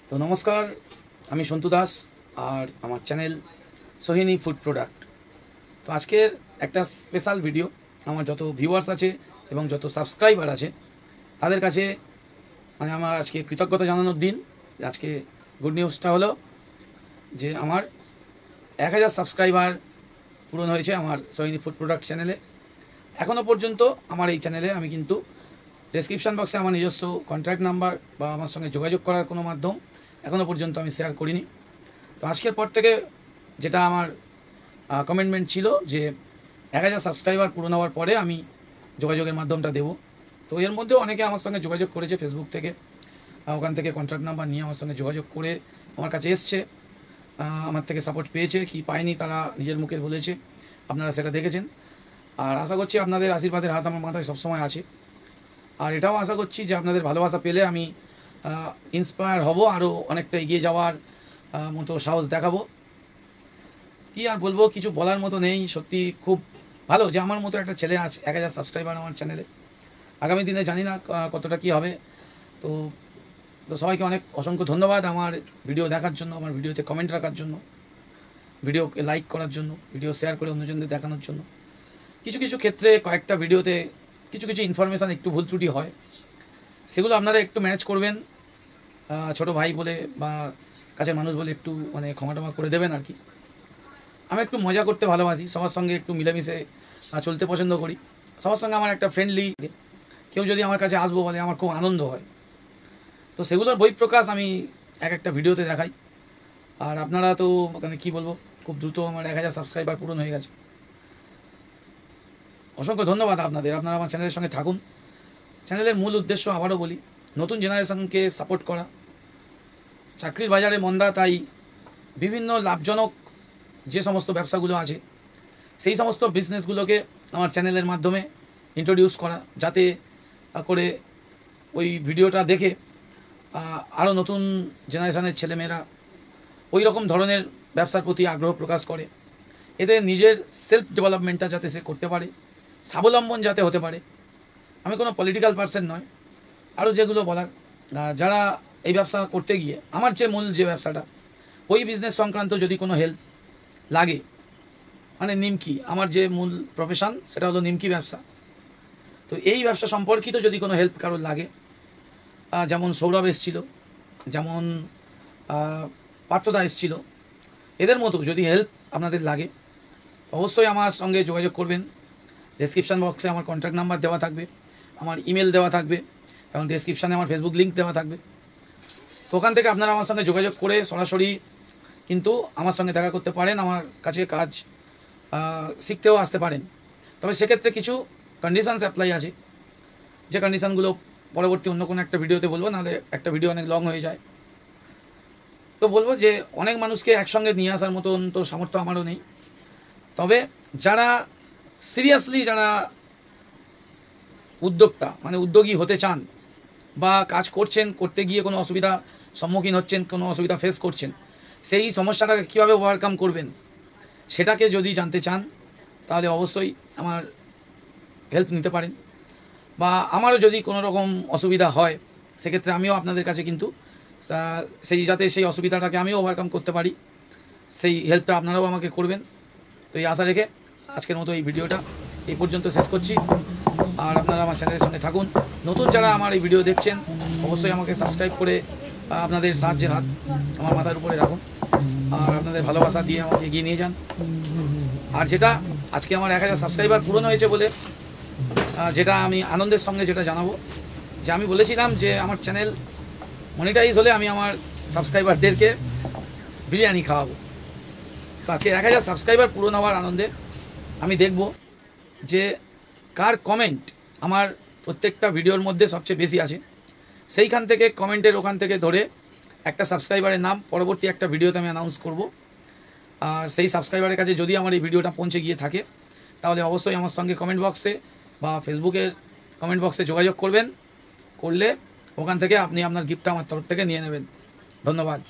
তো নমস্কার, আমি সন্তু দাস আর আমার চ্যানেল সোহিনী ফুড প্রোডাক্ট। তো আজকের একটা স্পেশাল ভিডিও আমার যত ভিউয়ার্স আছে এবং যত সাবস্ক্রাইবার আছে তাদের কাছে মানে আমার আজকে কৃতজ্ঞতা জানানোর দিন। আজকে গুড নিউজটা হলো যে আমার 1000 সাবস্ক্রাইবার পূরণ হয়েছে আমার সোহিনী ফুড প্রোডাক্ট চ্যানেলে। এখনও পর্যন্ত আমার এই চ্যানেলে আমি কিন্তু ডেসক্রিপশান বক্সে আমার নিজস্ব কন্ট্যাক্ট নাম্বার বা আমার সঙ্গে যোগাযোগ করার কোনো মাধ্যম এখনও পর্যন্ত আমি শেয়ার করিনি। তো আজকের পর থেকে যেটা আমার কমিটমেন্ট ছিল যে 1000 সাবস্ক্রাইবার পূরণ হওয়ার পরে আমি যোগাযোগের মাধ্যমটা দেব। তো এর মধ্যেও অনেকে আমার সঙ্গে যোগাযোগ করেছে ফেসবুক থেকে, ওখান থেকে কন্ট্যাক্ট নাম্বার নিয়ে আমার সঙ্গে যোগাযোগ করে আমার কাছে এসছে, আমার থেকে সাপোর্ট পেয়েছে কি পায়নি তারা নিজের মুখে বলেছে, আপনারা সেটা দেখেছেন। আর আশা করছি আপনাদের আশীর্বাদের হাত আমার মাথায় সবসময় আছে। আর এটাও আশা করছি যে আপনাদের ভালোবাসা পেলে আমি ইন্সপায়ার হব, আরও অনেকটা এগিয়ে যাওয়ার মতো সাহস দেখাবো। কি আর বলবো, কিছু বলার মতো নেই। সত্যি খুব ভালো যে আমার মতো একটা ছেলে আছে 1000 সাবস্ক্রাইবার আমার চ্যানেলে। আগামী দিনে জানি না কতটা কি হবে। তো সবাইকে অনেক অসংখ্য ধন্যবাদ আমার ভিডিও দেখার জন্য, আমার ভিডিওতে কমেন্ট রাখার জন্য, ভিডিওকে লাইক করার জন্য, ভিডিও শেয়ার করে অন্যজনদের দেখানোর জন্য। কিছু কিছু ক্ষেত্রে কয়েকটা ভিডিওতে কিছু কিছু ইনফরমেশান একটু ভুল ত্রুটি হয়, সেগুলো আপনারা একটু ম্যানেজ করবেন। ছোট ভাই বলে বা কাছের মানুষ বলে একটু মানে ক্ষমা করে দেবেন আর কি। আমি একটু মজা করতে ভালোবাসি, সবার সঙ্গে একটু মিলেমিশে চলতে পছন্দ করি। সবার সঙ্গে আমার একটা ফ্রেন্ডলি, কেউ যদি আমার কাছে আসবো বলে আমার খুব আনন্দ হয়। তো সেগুলোর বহিঃপ্রকাশ আমি একটা ভিডিওতে দেখাই। আর আপনারা তো মানে কী বলবো, খুব দ্রুত আমার 1000 সাবস্ক্রাইবার পূরণ হয়ে গেছে। অসংখ্য ধন্যবাদ আপনাদের, আপনারা আমার চ্যানেলের সঙ্গে থাকুন। চ্যানেলের মূল উদ্দেশ্য আবারও বলি, নতুন জেনারেশনকে সাপোর্ট করা। চাকরির বাজারে মন্দা, তাই বিভিন্ন লাভজনক যে সমস্ত ব্যবসাগুলো আছে সেই সমস্ত বিজনেসগুলোকে আমার চ্যানেলের মাধ্যমে ইন্ট্রোডিউস করা, যাতে করে ওই ভিডিওটা দেখে আরও নতুন জেনারেশনের ছেলেমেয়েরা ওই রকম ধরনের ব্যবসার প্রতি আগ্রহ প্রকাশ করে। এতে নিজের সেলফ ডেভেলপমেন্টটা যাতে সে করতে পারে, স্বাবলম্বন যাতে হতে পারে। আমি কোনো পলিটিক্যাল পার্সন নয়। আরও যেগুলো বলার, যারা এই ব্যবসা করতে গিয়ে আমার যে মূল যে ব্যবসাটা, ওই বিজনেস সংক্রান্ত যদি কোনো হেল্প লাগে, মানে নিমকি আমার যে মূল প্রফেশন সেটা হলো নিমকি ব্যবসা। তো এই ব্যবসা সম্পর্কিত যদি কোনো হেল্প কারোর লাগে, যেমন সৌরভ এসছিল, যেমন পার্থদা এসছিল, এদের মতো যদি হেল্প আপনাদের লাগে অবশ্যই আমার সঙ্গে যোগাযোগ করবেন। ডেসক্রিপশান বক্সে আমার কন্ট্যাক্ট নাম্বার দেওয়া থাকবে, আমার ইমেল দেওয়া থাকবে এবং ডেসক্রিপশানে আমার ফেসবুক লিঙ্ক দেওয়া থাকবে। তো ওখান থেকে আপনারা আমার সঙ্গে যোগাযোগ করে সরাসরি কিন্তু আমার সঙ্গে দেখা করতে পারেন, আমার কাছে কাজ শিখতেও আসতে পারেন। তবে সেক্ষেত্রে কিছু কন্ডিশানস অ্যাপ্লাই আছে, যে কন্ডিশানগুলো পরবর্তী অন্য কোনো একটা ভিডিওতে বলবো, নাহলে একটা ভিডিও অনেক লং হয়ে যায়। তো বলবো যে অনেক মানুষকে একসঙ্গে নিয়ে আসার মতন তো সামর্থ্য আমারও নেই। তবে যারা সিরিয়াসলি, যারা উদ্যোক্তা মানে উদ্যোগী হতে চান বা কাজ করছেন, করতে গিয়ে কোনো অসুবিধা সম্মুখীন হচ্ছেন, কোনো অসুবিধা ফেস করছেন, সেই সমস্যাটাকে কীভাবে ওভারকাম করবেন সেটাকে যদি জানতে চান তাহলে অবশ্যই আমার হেল্প নিতে পারেন। বা আমারও যদি কোনো রকম অসুবিধা হয় সেক্ষেত্রে আমিও আপনাদের কাছে কিন্তু যাতে সেই অসুবিধাটাকে আমিও ওভারকাম করতে পারি, সেই হেল্পটা আপনারাও আমাকে করবেন। তো এই আশা রেখে আজকের মতো এই ভিডিওটা এই পর্যন্ত শেষ করছি। আর আপনারা আমার চ্যানেলের সঙ্গে থাকুন। নতুন যারা আমার এই ভিডিও দেখছেন অবশ্যই আমাকে সাবস্ক্রাইব করে আপনাদের সাহায্যের হাত আমার মাথার উপরে রাখুন, আর আপনাদের ভালোবাসা দিয়ে আমাকে এগিয়ে নিয়ে যান। আর যেটা আজকে আমার 1000 সাবস্ক্রাইবার পূরণ হয়েছে বলে যেটা আমি আনন্দের সঙ্গে যেটা জানাবো, যে আমি বলেছিলাম যে আমার চ্যানেল মনিটাইজ হলে আমি আমার সাবস্ক্রাইবারদেরকে বিরিয়ানি খাওয়াবো। তো আজকে 1000 সাবস্ক্রাইবার পূরণ হওয়ার আনন্দে আমি দেখব যে কার কমেন্ট আমার প্রত্যেকটা ভিডিওর মধ্যে সবচেয়ে বেশি আছে। সেইখান থেকে কমেন্টের ওখান থেকে ধরে একটা সাবস্ক্রাইবারের নাম পরবর্তী একটা ভিডিওতে আমি অ্যানাউন্স করব। আর সেই সাবস্ক্রাইবারের কাছে যদি আমার এই ভিডিওটা পৌঁছে গিয়ে থাকে তাহলে অবশ্যই আমার সঙ্গে কমেন্ট বক্সে বা ফেসবুকের কমেন্ট বক্সে যোগাযোগ করবেন। করলে ওখান থেকে আপনি আপনার গিফটটা আমার তরফ থেকে নিয়ে নেবেন। ধন্যবাদ।